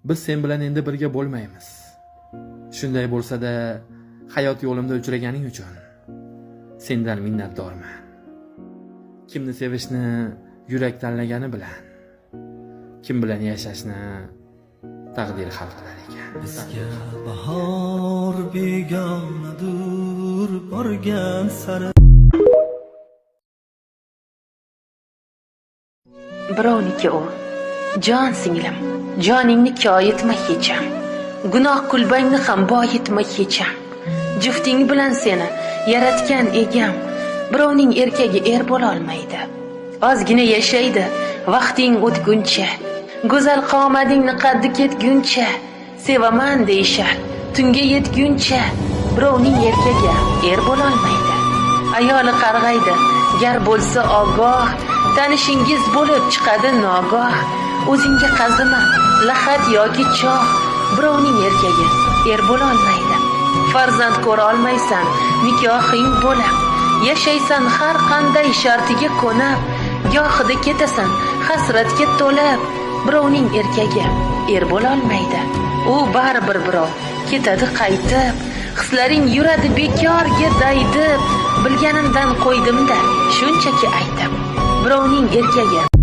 biz sen bilan endi birga bo'lmaymiz. Shunday bo'lsa-da, hayot yo'limda uchraganing uchun sendan minnatdorman. Kimni sevishni yurak tanlagani bilan, kim bilan yashashni taqdir hal qilar ekan. Bizga bahor begonadur borgan sari. Birovniki u, jon singlim, joningni koyitma hecham. Gunoh kulbangni ham boyitma hecham. Jufting bilan seni yaratgan egam, birovning erkagi bo'la olmaydi. Ozgina yashaydi, vaqting o'tguncha, go'zal qomadingni qaddi ketguncha, sevaman deyishar, tunga yetguncha, birovning erkagi bo'la olmaydi. Ayoli qarg'aydi, gar bo'lsa ogoh, tanishingiz bo'lib chiqadi nogoh. O'zingga qazima, lahat yoki choh, birovning erkagi bo'la olmaydi. Farzand ko'ra olmaysan, nikohing bo'lib, yashaysan har qanday shartiga ko'nab, gohida ketasan hasratga to'lib, birovning erkagi bo'la olmaydi. U baribir birov ketadi qaytib, hislaring yuradi bekorga daydib. Bilganimdan qo'ydim-da shunchaki aytib, birovning erkagi